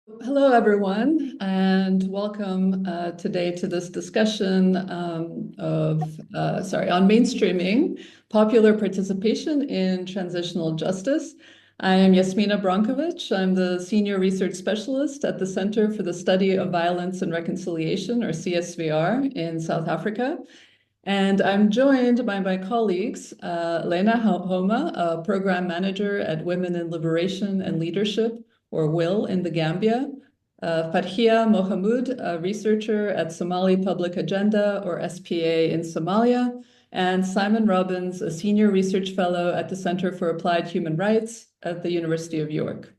Hello, everyone, and welcome today to this discussion on mainstreaming popular participation in transitional justice. I am Yasmina Brankovic. I'm the Senior Research Specialist at the Center for the Study of Violence and Reconciliation, or CSVR, in South Africa. And I'm joined by my colleagues, Lena Homa, a Program Manager at Women in Liberation and Leadership, or WIL, in the Gambia, Farhia Mohamud, a researcher at Somali Public Agenda, or SPA, in Somalia, and Simon Robbins, a Senior Research Fellow at the Center for Applied Human Rights at the University of York.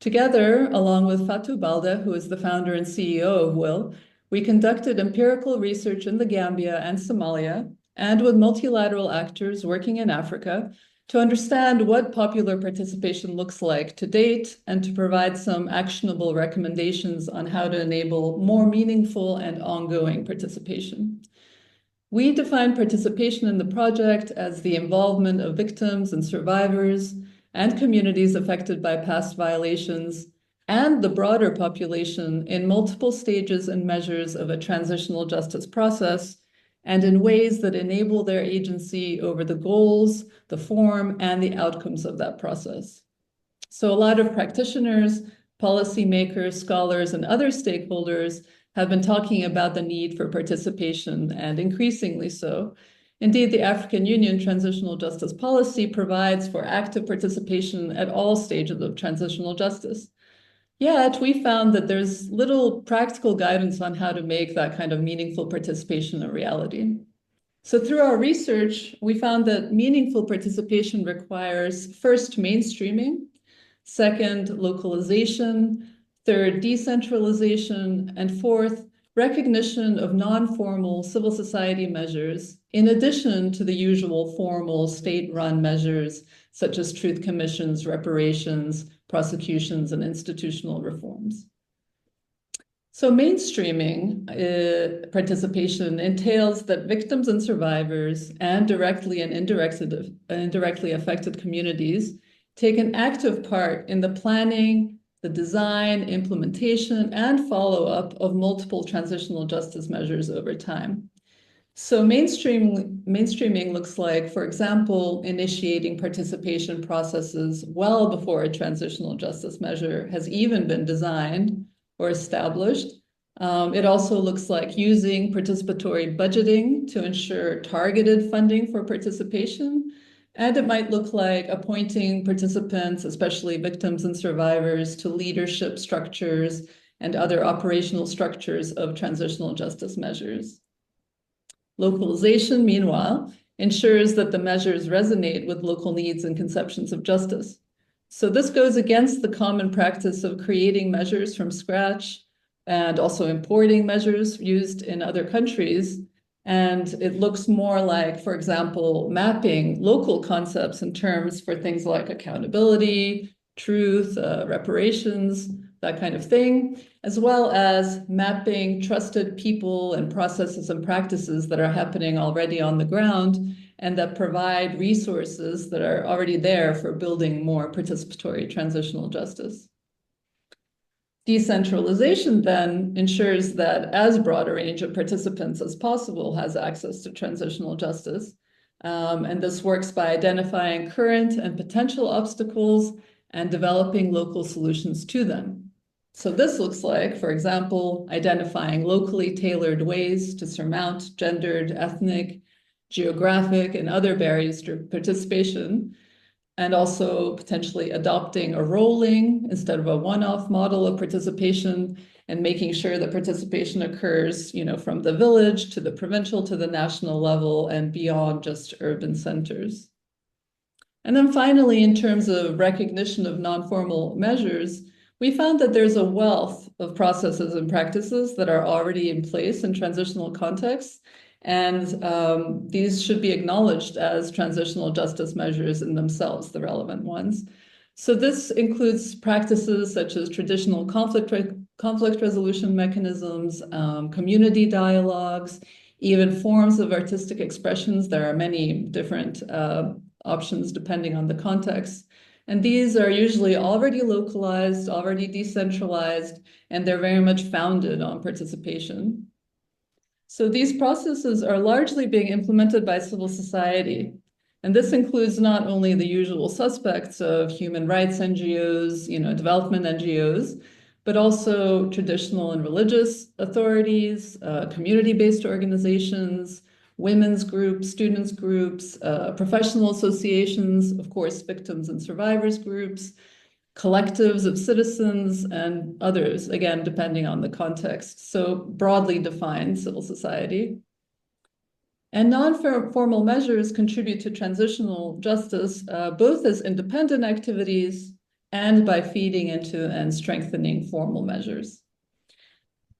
Together, along with Fatou Balde, who is the founder and CEO of WIL, we conducted empirical research in the Gambia and Somalia, and with multilateral actors working in Africa, to understand what popular participation looks like to date and to provide some actionable recommendations on how to enable more meaningful and ongoing participation. We define participation in the project as the involvement of victims and survivors and communities affected by past violations and the broader population in multiple stages and measures of a transitional justice process, and in ways that enable their agency over the goals, the form, and the outcomes of that process. So a lot of practitioners, policymakers, scholars, and other stakeholders have been talking about the need for participation, and increasingly so. Indeed, the African Union Transitional Justice Policy provides for active participation at all stages of transitional justice. Yet, we found that there's little practical guidance on how to make that kind of meaningful participation a reality. So through our research, we found that meaningful participation requires, first, mainstreaming, second, localization, third, decentralization, and fourth, recognition of non-formal civil society measures, in addition to the usual formal state-run measures, such as truth commissions, reparations, prosecutions, and institutional reforms. So mainstreaming participation entails that victims and survivors and directly and indirectly affected communities take an active part in the planning, the design, implementation, and follow-up of multiple transitional justice measures over time. So mainstreaming looks like, for example, initiating participation processes well before a transitional justice measure has even been designed or established. It also looks like using participatory budgeting to ensure targeted funding for participation. And it might look like appointing participants, especially victims and survivors, to leadership structures and other operational structures of transitional justice measures. Localization, meanwhile, ensures that the measures resonate with local needs and conceptions of justice. So this goes against the common practice of creating measures from scratch and also importing measures used in other countries. And it looks more like, for example, mapping local concepts and terms for things like accountability, truth, reparations, that kind of thing, as well as mapping trusted people and processes and practices that are happening already on the ground and that provide resources that are already there for building more participatory transitional justice. Decentralization then ensures that as broad a range of participants as possible has access to transitional justice. And this works by identifying current and potential obstacles and developing local solutions to them. So this looks like, for example, identifying locally tailored ways to surmount gendered, ethnic, geographic, and other barriers to participation, and also potentially adopting a rolling instead of a one-off model of participation, and making sure that participation occurs, from the village to the provincial to the national level and beyond just urban centers. And then finally, in terms of recognition of non-formal measures, we found that there's a wealth of processes and practices that are already in place in transitional contexts, and these should be acknowledged as transitional justice measures in themselves, the relevant ones. So this includes practices such as traditional conflict resolution mechanisms, community dialogues, even forms of artistic expressions. There are many different options depending on the context. And these are usually already localized, already decentralized, and they're very much founded on participation. So these processes are largely being implemented by civil society. And this includes not only the usual suspects of human rights NGOs, development NGOs, but also traditional and religious authorities, community-based organizations, women's groups, students groups, professional associations, of course, victims and survivors groups, collectives of citizens, and others, again, depending on the context. So broadly defined civil society. And non-formal measures contribute to transitional justice, both as independent activities and by feeding into and strengthening formal measures.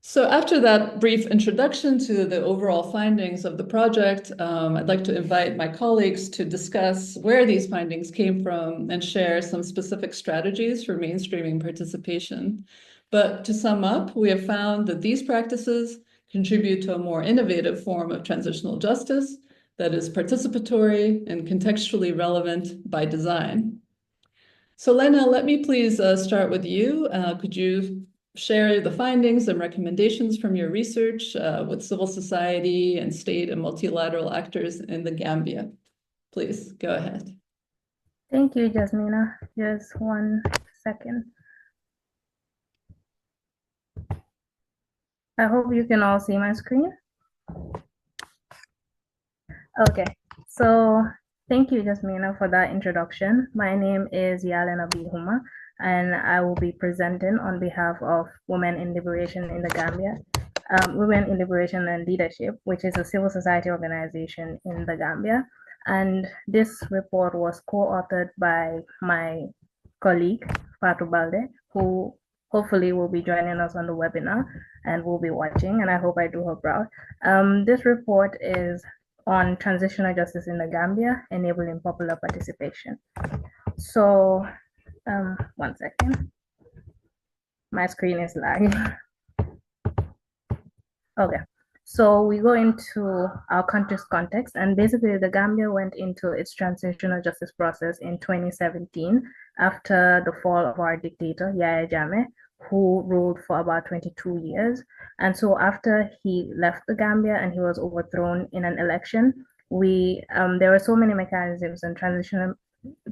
So after that brief introduction to the overall findings of the project, I'd like to invite my colleagues to discuss where these findings came from and share some specific strategies for mainstreaming participation. But to sum up, we have found that these practices contribute to a more innovative form of transitional justice that is participatory and contextually relevant by design. So Lena, let me please start with you. Could you share the findings and recommendations from your research with civil society and state and multilateral actors in the Gambia? Please go ahead. Thank you, Jasmina. Just 1 second. I hope you can all see my screen. Okay, so thank you, Jasmina, for that introduction. My name is Yalena Bihuma, and I will be presenting on behalf of Women in Liberation in the Gambia, Women in Liberation and Leadership, which is a civil society organization in the Gambia. And this report was co-authored by my colleague, Fatou Balde, who hopefully will be joining us on the webinar and will be watching, and I hope I do her proud. This report is on transitional justice in the Gambia, enabling popular participation. So, 1 second. My screen is lagging. Okay, so we go into our country's context, and basically the Gambia went into its transitional justice process in 2017 after the fall of our dictator, Yahya Jammeh, who ruled for about 22 years. And so after he left the Gambia and he was overthrown in an election, there were so many mechanisms and transitional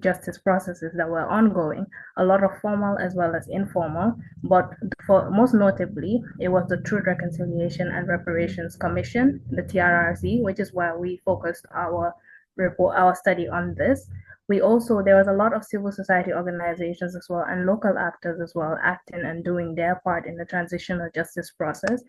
justice processes that were ongoing, a lot of formal as well as informal, but for most notably, it was the Truth, Reconciliation and Reparations Commission, the TRRC, which is why we focused our report, our study on this. There was a lot of civil society organizations as well and local actors as well acting and doing their part in the transitional justice process.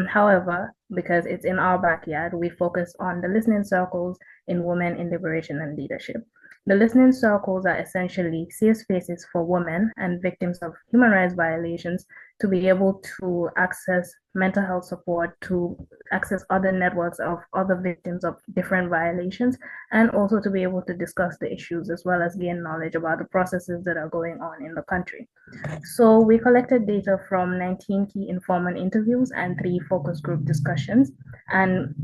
However, because it's in our backyard, we focus on the listening circles in Women in Liberation and Leadership. The listening circles are essentially safe spaces for women and victims of human rights violations to be able to access mental health support, to access other networks of other victims of different violations, and also to be able to discuss the issues as well as gain knowledge about the processes that are going on in the country. So we collected data from 19 key informant interviews and 3 focus group discussions. And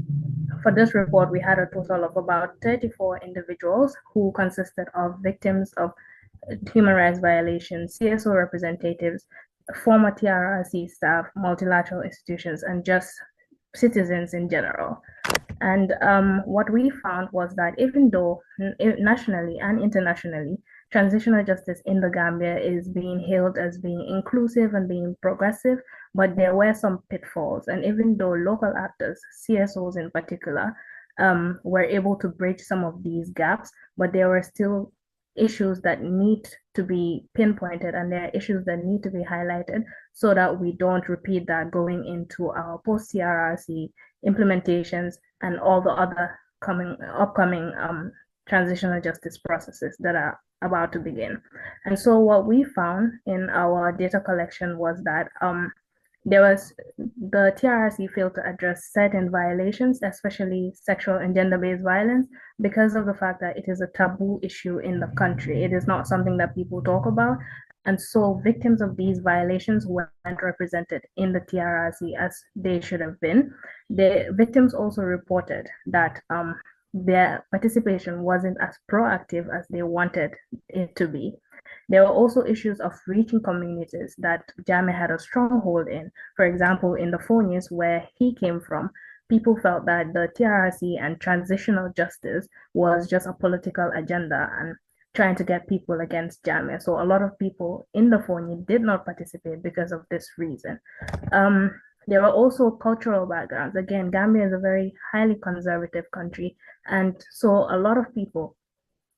for this report, we had a total of about 34 individuals who consisted of victims of human rights violations, CSO representatives, former TRRC staff, multilateral institutions, and just citizens in general. And what we found was that even though nationally and internationally, transitional justice in the Gambia is being hailed as being inclusive and being progressive, but there were some pitfalls. And even though local actors, CSOs in particular, were able to bridge some of these gaps, but there were still issues that need to be pinpointed, and there are issues that need to be highlighted so that we don't repeat that going into our post-TRRC implementations and all the other upcoming transitional justice processes that are about to begin. And so what we found in our data collection was that the TRRC failed to address certain violations, especially sexual and gender-based violence, because of the fact that it is a taboo issue in the country. It is not something that people talk about. And so victims of these violations weren't represented in the TRRC as they should have been. The victims also reported that their participation wasn't as proactive as they wanted it to be. There were also issues of reaching communities that Jammeh had a stronghold in. For example, in the Fonies, where he came from, people felt that the TRRC and transitional justice was just a political agenda and trying to get people against Jammeh. So a lot of people in the Foni did not participate because of this reason. There are also cultural backgrounds. Again, Gambia is a very highly conservative country, and so a lot of people,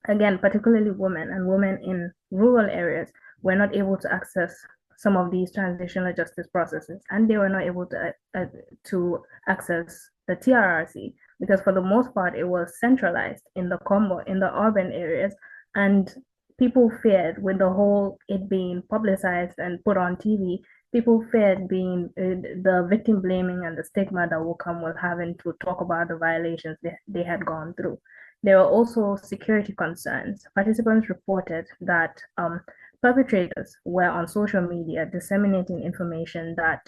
again, particularly women and women in rural areas, were not able to access some of these transitional justice processes, and they were not able to access the TRRC because, for the most part, it was centralized in the Combo in the urban areas, and people feared with the whole it being publicized and put on TV. People feared being the victim blaming and the stigma that will come with having to talk about the violations they had gone through. There were also security concerns. Participants reported that perpetrators were on social media disseminating information that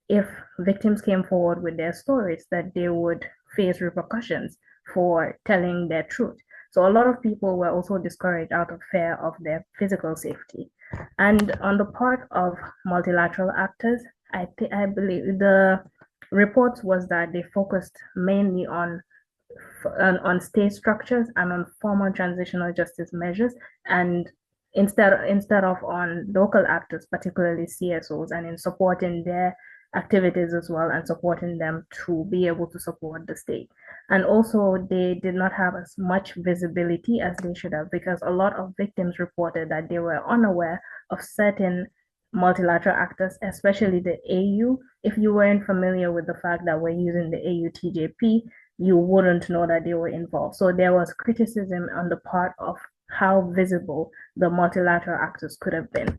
if victims came forward with their stories, that they would face repercussions for telling their truth. So a lot of people were also discouraged out of fear of their physical safety. And on the part of multilateral actors, I believe the reports was that they focused mainly on state structures and on formal transitional justice measures, and instead of on local actors, particularly CSOs, and in supporting their activities as well and supporting them to be able to support the state. And also, they did not have as much visibility as they should have because a lot of victims reported that they were unaware of certain multilateral actors, especially the AU. If you weren't familiar with the fact that we're using the AU TJP, you wouldn't know that they were involved. So there was criticism on the part of how visible the multilateral actors could have been.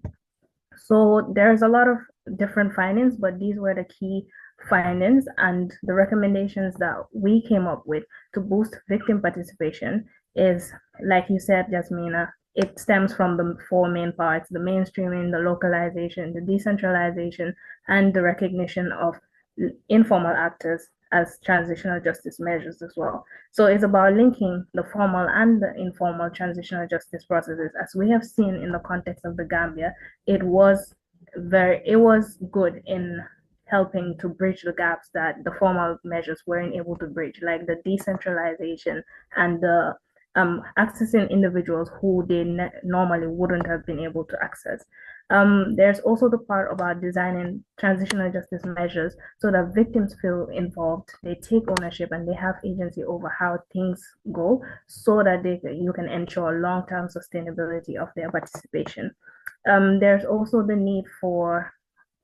So there's a lot of different findings, but these were the key findings and the recommendations that we came up with to boost victim participation is, like you said, Jasmina, it stems from the four main parts: the mainstreaming, the localization, the decentralization, and the recognition of informal actors as transitional justice measures as well. So it's about linking the formal and the informal transitional justice processes. As we have seen in the context of the Gambia, it was good in helping to bridge the gaps that the formal measures weren't able to bridge, like the decentralization and the accessing individuals who they normally wouldn't have been able to access. There's also the part about designing transitional justice measures so that victims feel involved, they take ownership, and they have agency over how things go, so that you can ensure long-term sustainability of their participation. There's also the need for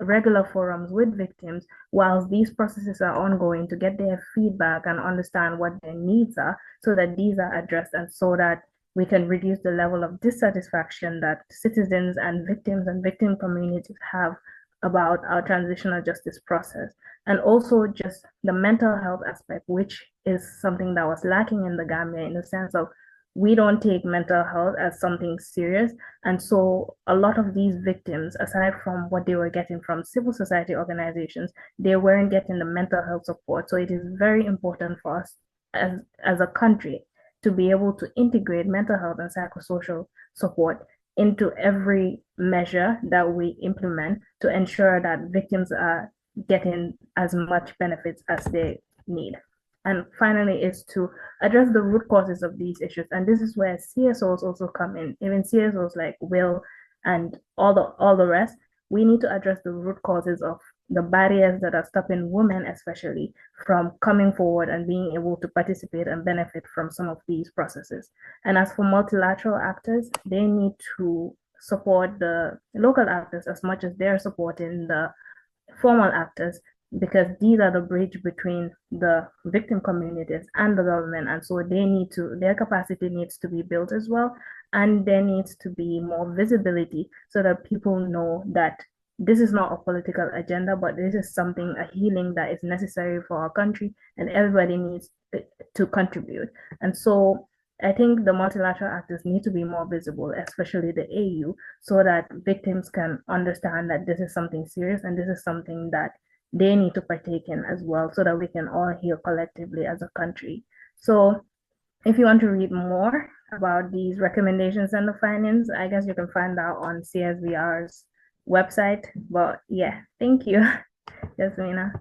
regular forums with victims whilst these processes are ongoing to get their feedback and understand what their needs are so that these are addressed and so that we can reduce the level of dissatisfaction that citizens and victim communities have about our transitional justice process. And also just the mental health aspect, which is something that was lacking in the Gambia in the sense of we don't take mental health as something serious. And so a lot of these victims, aside from what they were getting from civil society organizations, they weren't getting the mental health support. So it is very important for us as a country to be able to integrate mental health and psychosocial support into every measure that we implement to ensure that victims are getting as much benefits as they need. And finally, is to address the root causes of these issues. And this is where CSOs also come in, even CSOs like Will and all the rest. We need to address the root causes of the barriers that are stopping women, especially, from coming forward and being able to participate and benefit from some of these processes. And as for multilateral actors, they need to support the local actors as much as they're supporting the formal actors, because these are the bridge between the victim communities and the government. And so their capacity needs to be built as well. And there needs to be more visibility so that people know that this is not a political agenda, but this is something, a healing that is necessary for our country, and everybody needs to contribute. And so I think the multilateral actors need to be more visible, especially the AU, so that victims can understand that this is something serious and this is something that they need to partake in as well, so that we can all heal collectively as a country. So If you want to read more about these recommendations and the findings, I guess you can find out on CSVR's website. But yeah, thank you, Yasmina.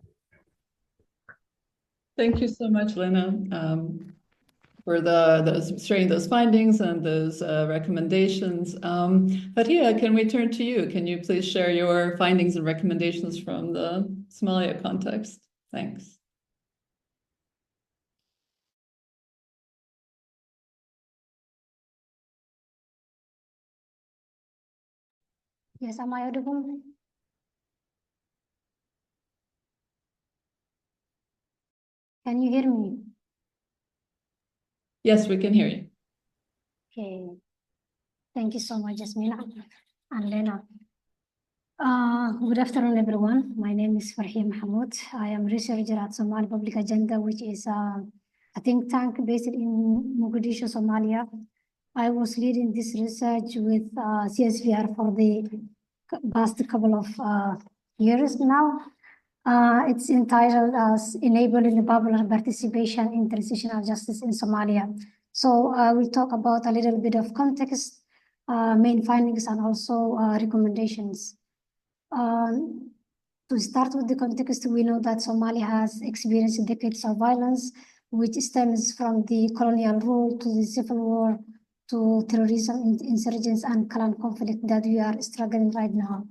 Thank you so much, Lena, for those sharing those findings and those recommendations. Fatia, can we turn to you? Can you please share your findings and recommendations from the Somalia context? Thanks. Yes, am I audible? Can you hear me? Yes, we can hear you. Okay. Thank you so much, Jasmina and Lena. Good afternoon, everyone. My name is Farhia Mahmoud. I am researcher at Somali Public Agenda, which is a think tank based in Mogadishu, Somalia. I was leading this research with CSVR for the past couple of years now. It's entitled as Enabling the Popular Participation in Transitional Justice in Somalia. So I will talk about a little bit of context, main findings, and also recommendations. To start with the context, we know that Somalia has experienced decades of violence, which stems from the colonial rule to the civil war to terrorism, insurgents, and clan conflict that we are struggling right now.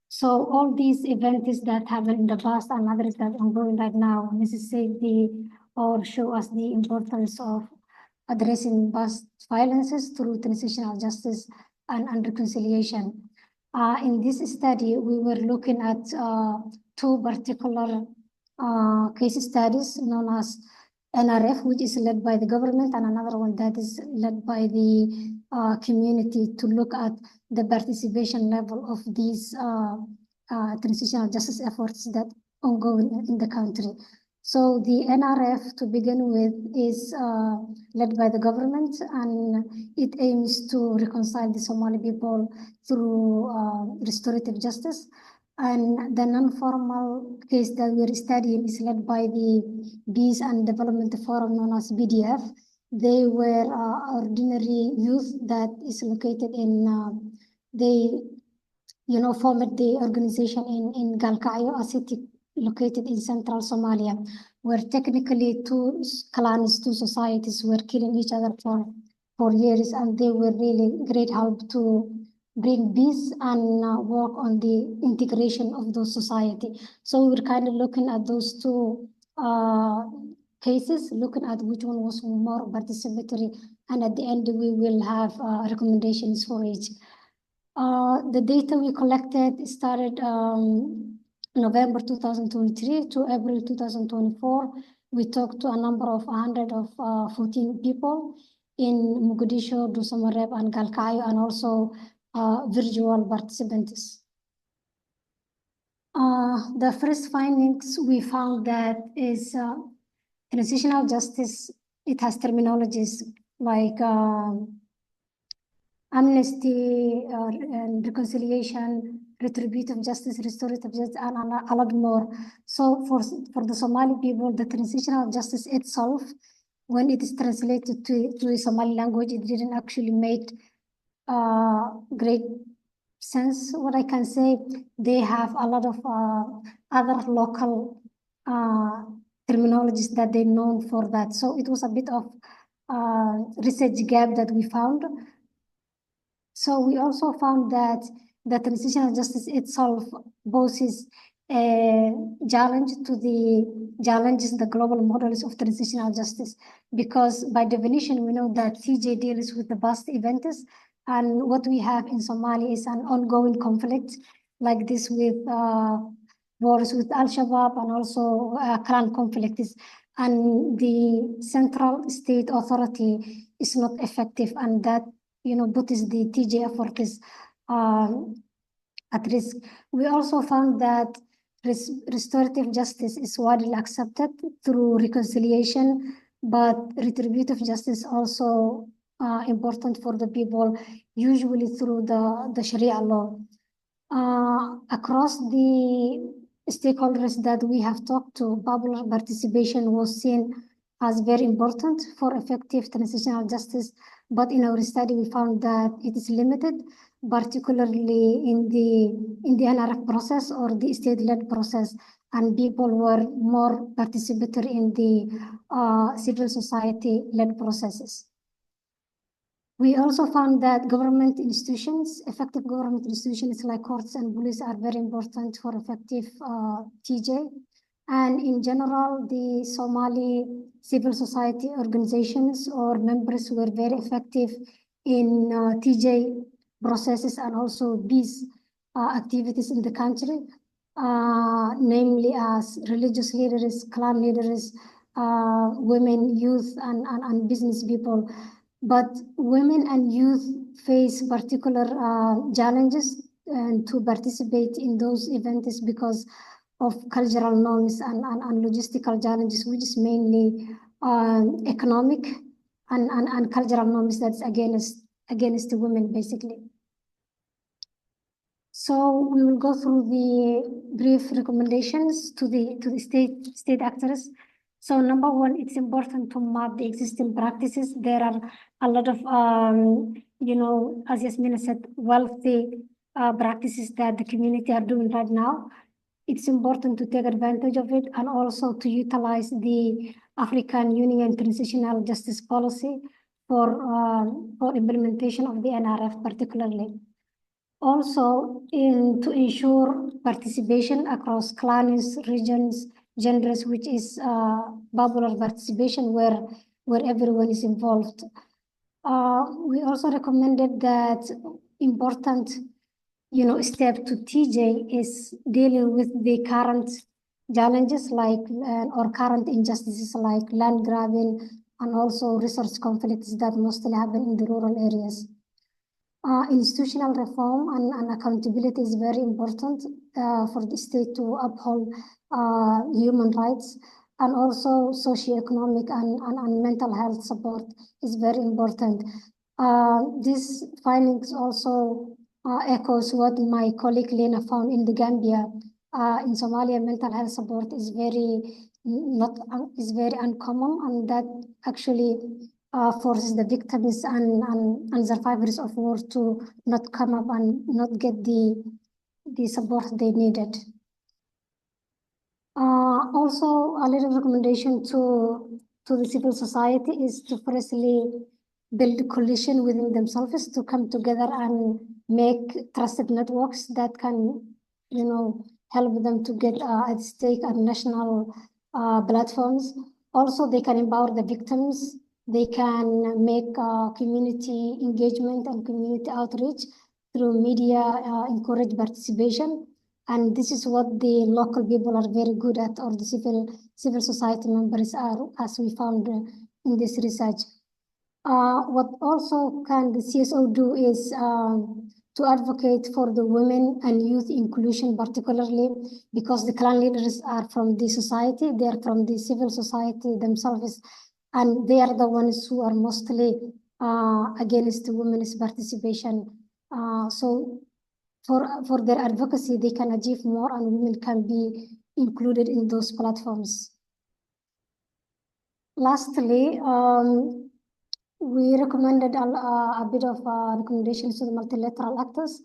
So all these events that happened in the past and others that are ongoing right now necessitate or show us the importance of addressing past violences through transitional justice and reconciliation. In this study, we were looking at two particular case studies known as NRF, which is led by the government, and another one that is led by the community to look at the participation level of these transitional justice efforts that ongoing in the country. So the NRF, to begin with, is led by the government, and it aims to reconcile the Somali people through restorative justice. And the non-formal case that we're studying is led by the Peace and Development Forum, known as BDF. They were ordinary youth that is located in, formed the organization in Galkayo, a city located in central Somalia, where technically two clans, two societies were killing each other for years, and they were really great help to bring peace and work on the integration of those society. So we're kind of looking at those two cases, looking at which one was more participatory, and at the end we will have recommendations for each. The data we collected started November 2023 to April 2024. We talked to a number of 114 people in Mogadishu, Dusamareb, and Galkayo, and also virtual participants. The first findings we found that is transitional justice. It has terminologies like amnesty and reconciliation, retributive justice, restorative justice, and a lot more. So for the Somali people, the transitional justice itself, when it is translated to the Somali language, it didn't actually make great sense. What I can say, they have a lot of other local terminologies that they known for that. So it was a bit of research gap that we found. So we also found that the transitional justice itself poses a challenge to the challenges, the global models of transitional justice, because by definition, we know that TJ deals with the past events, and what we have in Somalia is an ongoing conflict like this with wars with Al-Shabaab and also clan conflicts, and the central state authority is not effective, and that puts the TJ effort is at risk. We also found that restorative justice is widely accepted through reconciliation, but retributive justice also important for the people, usually through the Sharia law. Across the stakeholders that we have talked to, popular participation was seen as very important for effective transitional justice, but in our study we found that it is limited, particularly in the NRF process or the state-led process, and people were more participatory in the civil society-led processes. We also found that government institutions, effective government institutions like courts and police are very important for effective TJ. And in general, the Somali civil society organizations or members were very effective in TJ processes and also peace activities in the country, namely as religious leaders, clan leaders, women, youth, and business people. But women and youth face particular challenges to participate in those events because of cultural norms and logistical challenges, which is mainly economic and cultural norms that's against the women, basically. So we will go through the brief recommendations to the state actors. So number one, it's important to map the existing practices. There are a lot of, as Yasmina said, wealthy practices that the community are doing right now. It's important to take advantage of it and also to utilize the African Union Transitional Justice Policy for implementation of the NRF particularly. Also, to ensure participation across clans, regions, genders, which is popular participation where everyone is involved. We also recommended that important, step to TJ is dealing with the current challenges like or current injustices like land grabbing and also resource conflicts that mostly happen in the rural areas. Institutional reform and accountability is very important for the state to uphold human rights, and also socioeconomic and mental health support is very important. These findings also echoes what my colleague Lena found in the Gambia. In Somalia, mental health support is very uncommon, and that actually forces the victims and survivors of war to not come up and not get the support they needed. Also, a little recommendation to the civil society is to firstly build a coalition within themselves to come together and make trusted networks that can, help them to get at stake at national platforms. Also, they can empower the victims. They can make community engagement and community outreach through media, encourage participation. And this is what the local people are very good at, or the civil society members are, as we found in this research. What also can the CSO do is to advocate for the women and youth inclusion, particularly because the clan leaders are from the society, they are from the civil society themselves, and they are the ones who are mostly against women's participation. So for their advocacy, they can achieve more and women can be included in those platforms. Lastly, we recommended a bit of recommendations to the multilateral actors.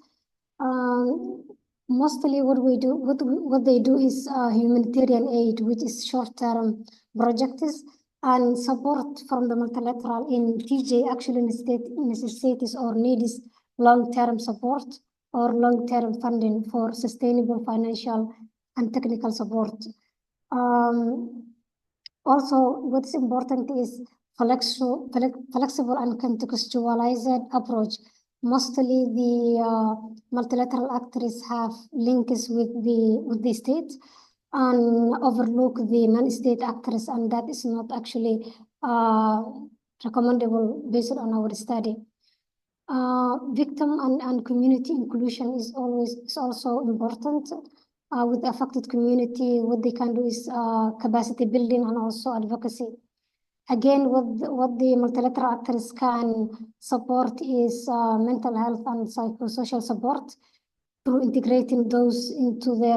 Mostly what they do is humanitarian aid, which is short-term projects, and support from the multilateral in TJ actually necessitates or needs long-term support or long-term funding for sustainable financial and technical support. Also, what's important is flexible and contextualized approach. Mostly the multilateral actors have links with the state and overlook the non-state actors, and that is not actually recommendable based on our study. Victim and community inclusion is also important. With the affected community, what they can do is capacity building and also advocacy. Again, what the multilateral actors can support is mental health and psychosocial support through integrating those into their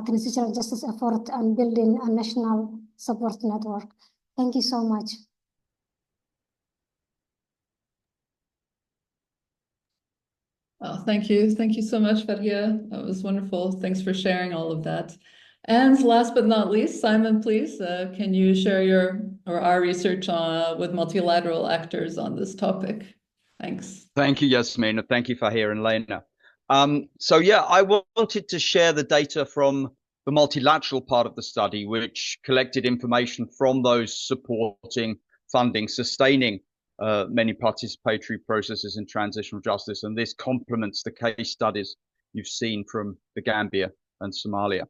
transitional justice effort and building a national support network. Thank you so much. Oh, thank you. Thank you so much, Faria. That was wonderful. Thanks for sharing all of that. And last but not least, Simon, please, can you share your or our research with multilateral actors on this topic? Thanks. Thank you, Yasmina. Thank you, Fahir and Lena. So yeah, I wanted to share the data from the multilateral part of the study, which collected information from those supporting, funding, sustaining many participatory processes in transitional justice. And this complements the case studies you've seen from the Gambia and Somalia.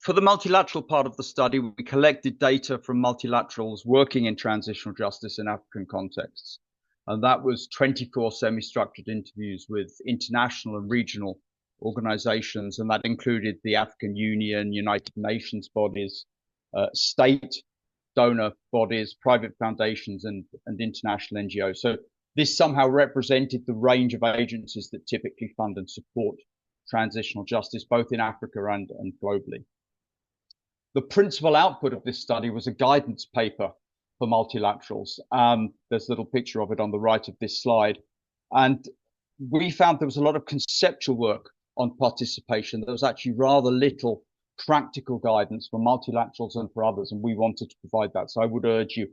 For the multilateral part of the study, we collected data from multilaterals working in transitional justice in African contexts. And that was 24 semi-structured interviews with international and regional organizations. And that included the African Union, United Nations bodies, state donor bodies, private foundations, and international NGOs. So this somehow represented the range of agencies that typically fund and support transitional justice, both in Africa and globally. The principal output of this study was a guidance paper for multilaterals. There's a little picture of it on the right of this slide. And we found there was a lot of conceptual work on participation. There was actually rather little practical guidance for multilaterals and for others, and we wanted to provide that. So I would urge you,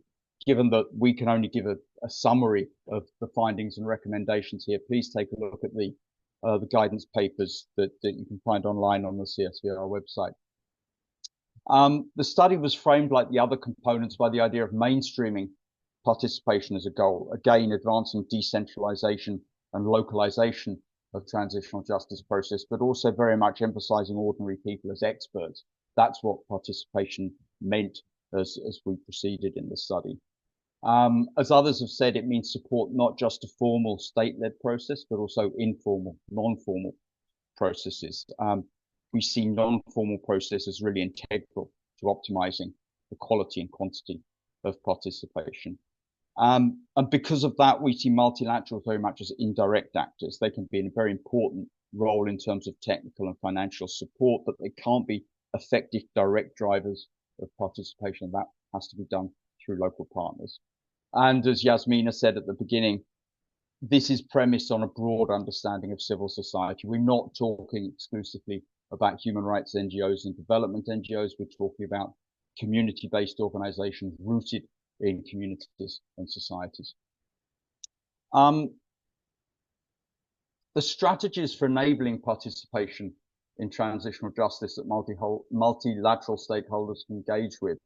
given that we can only give a summary of the findings and recommendations here, please take a look at the guidance papers that you can find online on the CSVR website. The study was framed like the other components by the idea of mainstreaming participation as a goal, again, advancing decentralization and localization of transitional justice process, but also very much emphasizing ordinary people as experts. That's what participation meant as we proceeded in the study. As others have said, it means support not just a formal state-led process, but also informal, non-formal processes. We see non-formal processes really integral to optimizing the quality and quantity of participation. And because of that, we see multilaterals very much as indirect actors. They can be in a very important role in terms of technical and financial support, but they can't be effective direct drivers of participation. That has to be done through local partners. And as Yasmina said at the beginning, this is premised on a broad understanding of civil society. We're not talking exclusively about human rights NGOs and development NGOs. We're talking about community-based organizations rooted in communities and societies. The strategies for enabling participation in transitional justice that multilateral stakeholders can engage with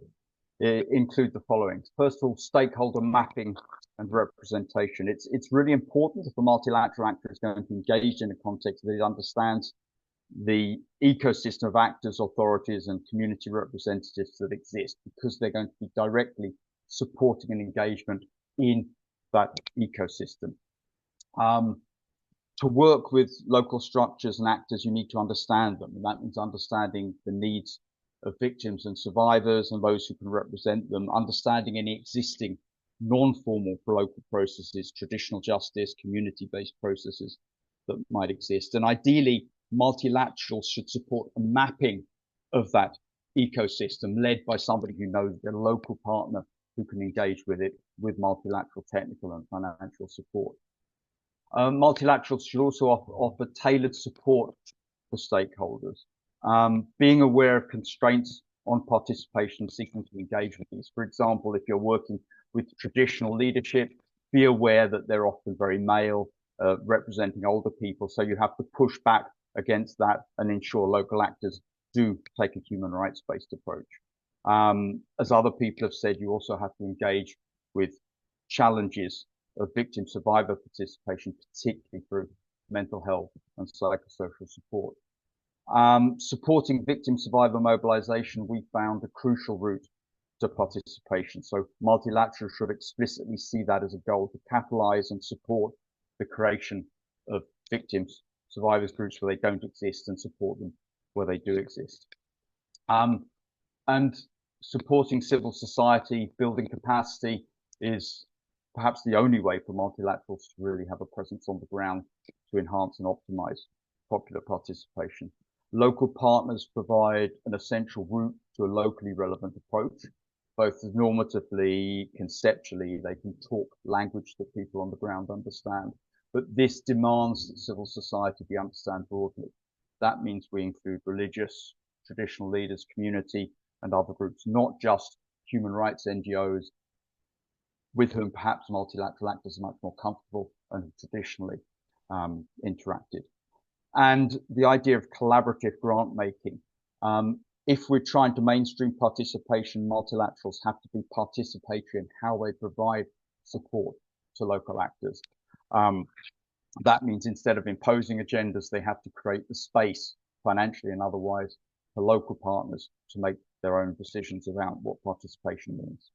include the following. First of all, stakeholder mapping and representation. It's really important if a multilateral actor is going to engage in a context that it understands the ecosystem of actors, authorities, and community representatives that exist, because they're going to be directly supporting an engagement in that ecosystem. To work with local structures and actors, you need to understand them, and that means understanding the needs of victims and survivors and those who can represent them, understanding any existing non-formal local processes, traditional justice, community-based processes that might exist. And ideally, multilaterals should support a mapping of that ecosystem led by somebody who knows their local partner who can engage with it with multilateral technical and financial support. Multilaterals should also offer tailored support for stakeholders, being aware of constraints on participation, seeking to engage with these. For example, if you're working with traditional leadership, be aware that they're often very male, representing older people. So you have to push back against that and ensure local actors do take a human rights-based approach. As other people have said, you also have to engage with challenges of victim survivor participation, particularly through mental health and psychosocial support. Supporting victim survivor mobilization, we found a crucial route to participation. So multilaterals should explicitly see that as a goal to catalyze and support the creation of victims, survivors groups where they don't exist and support them where they do exist. And supporting civil society, building capacity is perhaps the only way for multilaterals to really have a presence on the ground to to enhance and optimize popular participation. Local partners provide an essential route to a locally relevant approach, both normatively, conceptually. They can talk language that people on the ground understand, but this demands that civil society be understood broadly. That means we include religious, traditional leaders, community, and other groups, not just human rights NGOs, with whom perhaps multilateral actors are much more comfortable and traditionally interacted. And the idea of collaborative grant making. If we're trying to mainstream participation, multilaterals have to be participatory in how they provide support to local actors. That means instead of imposing agendas, they have to create the space, financially and otherwise, for local partners to make their own decisions about what participation means.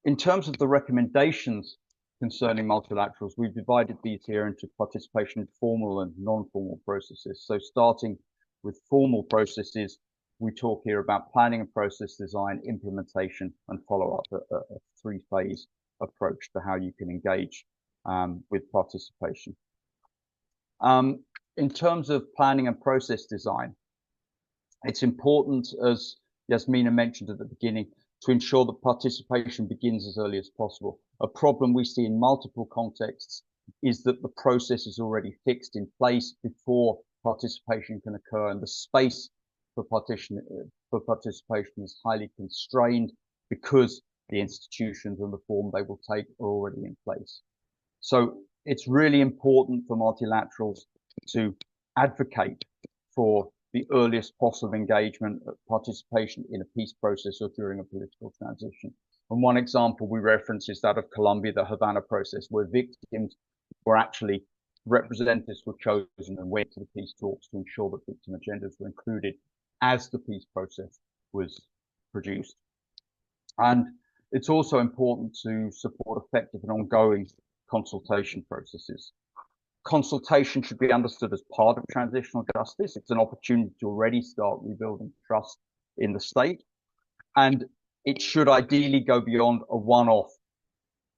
In terms of the recommendations concerning multilaterals, we've divided these here into participation in formal and non-formal processes. So starting with formal processes, we talk here about planning and process design, implementation, and follow-up, a three-phase approach to how you can engage with participation. In terms of planning and process design, it's important, as Yasmina mentioned at the beginning, to ensure that participation begins as early as possible. A problem we see in multiple contexts is that the process is already fixed in place before participation can occur, and the space for participation is highly constrained because the institutions and the form they will take are already in place. So it's really important for multilaterals to advocate for the earliest possible engagement, participation in a peace process or during a political transition. And one example we reference is that of Colombia, the Havana process, where victims were actually, representatives were chosen and went to the peace talks to ensure that victim agendas were included as the peace process was produced. And it's also important to support effective and ongoing consultation processes. Consultation should be understood as part of transitional justice. It's an opportunity to already start rebuilding trust in the state. And it should ideally go beyond a one-off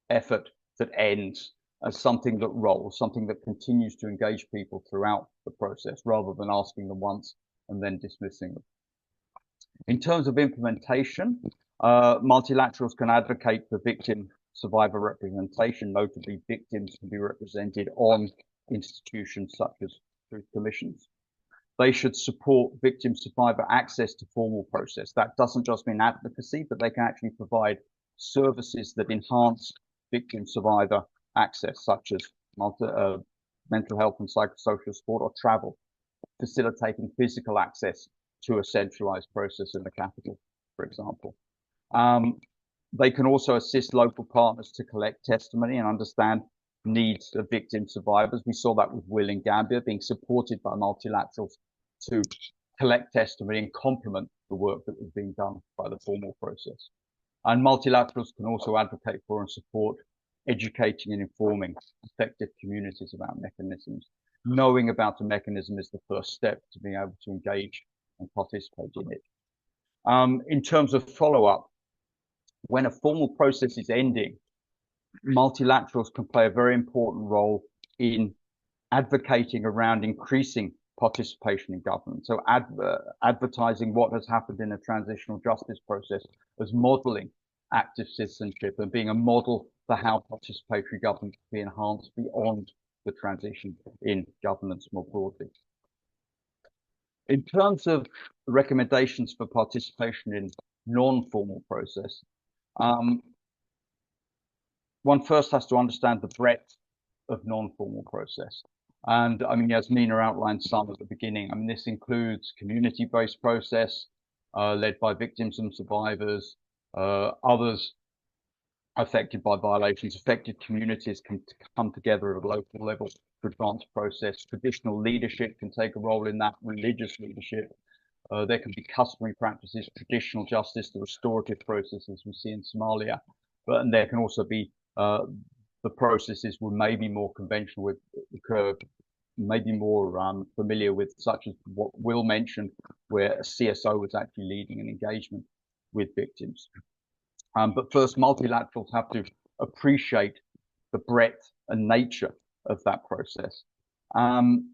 effort that ends as something that rolls, something that continues to engage people throughout the process, rather than asking them once and then dismissing them. In terms of implementation, multilaterals can advocate for victim survivor representation. Notably, victims can be represented on institutions such as truth commissions. They should support victim survivor access to formal process. That doesn't just mean advocacy, but they can actually provide services that enhance victim survivor access, such as mental health and psychosocial support or travel, facilitating physical access to a centralized process in the capital, for example. They can also assist local partners to collect testimony and understand needs of victim survivors. We saw that with Will in Gambia, being supported by multilaterals to collect testimony and complement the work that was being done by the formal process. And multilaterals can also advocate for and support educating and informing affected communities about mechanisms. Knowing about a mechanism is the first step to being able to engage and participate in it. In terms of follow-up, when a formal process is ending, multilaterals can play a very important role in advocating around increasing participation in government. So advertising what has happened in a transitional justice process as modeling active citizenship and being a model for how participatory government can be enhanced beyond the transition in governance more broadly. In terms of recommendations for participation in non-formal process, one first has to understand the breadth of non-formal process. And I mean, Yasmina outlined some at the beginning. I mean, this includes community-based process led by victims and survivors, others affected by violations. Affected communities can come together at a local level to advance process. Traditional leadership can take a role in that, religious leadership. There can be customary practices, traditional justice, the restorative processes we see in Somalia. And there can also be the processes were maybe more conventional with maybe more familiar with, such as what Will mentioned, where a CSO was actually leading an engagement with victims. But first, multilaterals have to appreciate the breadth and nature of that process. And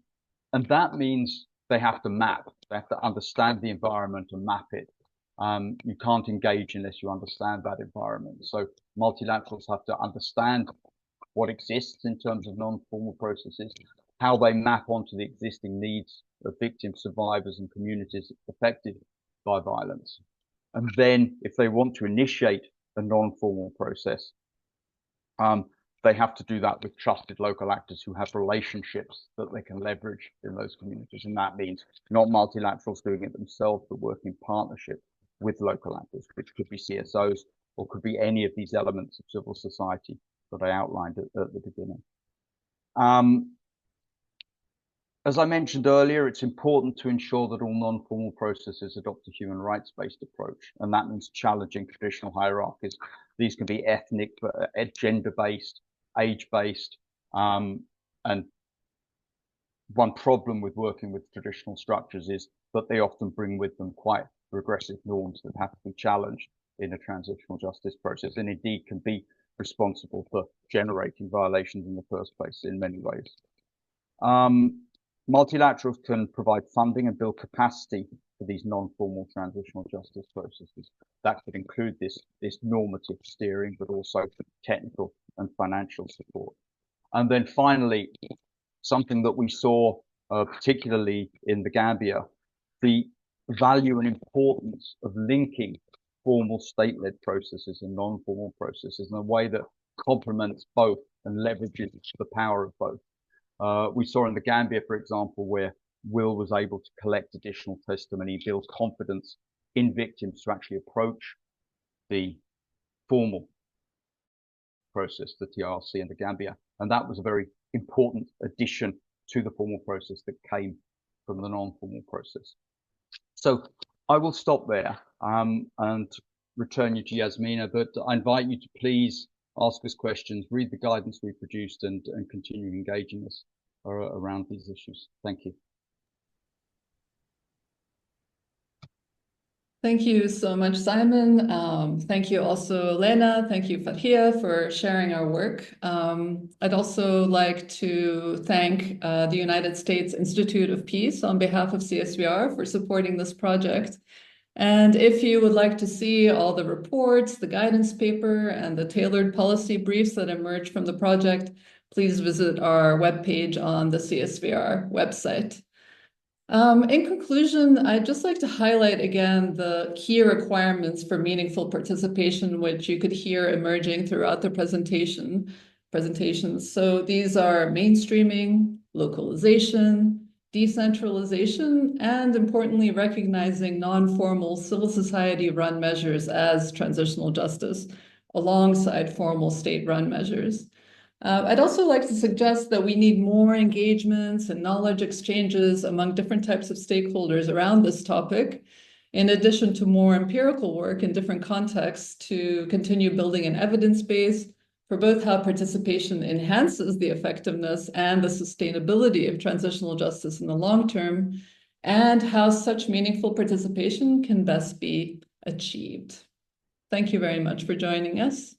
that means they have to map, they have to understand the environment and map it. You can't engage unless you understand that environment. So multilaterals have to understand what exists in terms of non-formal processes, how they map onto the existing needs of victims, survivors, and communities affected by violence. And then if they want to initiate a non-formal process, they have to do that with trusted local actors who have relationships that they can leverage in those communities. And that means not multilaterals doing it themselves, but working in partnership with local actors, which could be CSOs or could be any of these elements of civil society that I outlined at the beginning. As I mentioned earlier, it's important to ensure that all non-formal processes adopt a human rights-based approach, and that means challenging traditional hierarchies. These can be ethnic, gender-based, age-based, and one problem with working with traditional structures is that they often bring with them quite regressive norms that have to be challenged in a transitional justice process, and indeed can be responsible for generating violations in the first place in many ways. Multilaterals can provide funding and build capacity for these non-formal transitional justice processes. That could include this normative steering, but also technical and financial support. And then finally, something that we saw particularly in the Gambia, the value and importance of linking formal state-led processes and non-formal processes in a way that complements both and leverages the power of both. We saw in the Gambia, for example, where Will was able to collect additional testimony, build confidence in victims to actually approach the formal process, the TRC in the Gambia. And that was a very important addition to the formal process that came from the non-formal process. So I will stop there and return you to Yasmina, but I invite you to please ask us questions, read the guidance we produced, and continue engaging us around these issues. Thank you. Thank you so much, Simon. Thank you also, Lena. Thank you, Fathia, for sharing our work. I'd also like to thank the United States Institute of Peace on behalf of CSVR for supporting this project. And if you would like to see all the reports, the guidance paper, and the tailored policy briefs that emerge from the project, please visit our webpage on the CSVR website. In conclusion, I'd just like to highlight again the key requirements for meaningful participation, which you could hear emerging throughout the presentations. So these are mainstreaming, localization, decentralization, and importantly, recognizing non-formal civil society-run measures as transitional justice alongside formal state-run measures. I'd also like to suggest that we need more engagements and knowledge exchanges among different types of stakeholders around this topic, in addition to more empirical work in different contexts to continue building an evidence base for both how participation enhances the effectiveness and the sustainability of transitional justice in the long term, and how such meaningful participation can best be achieved. Thank you very much for joining us.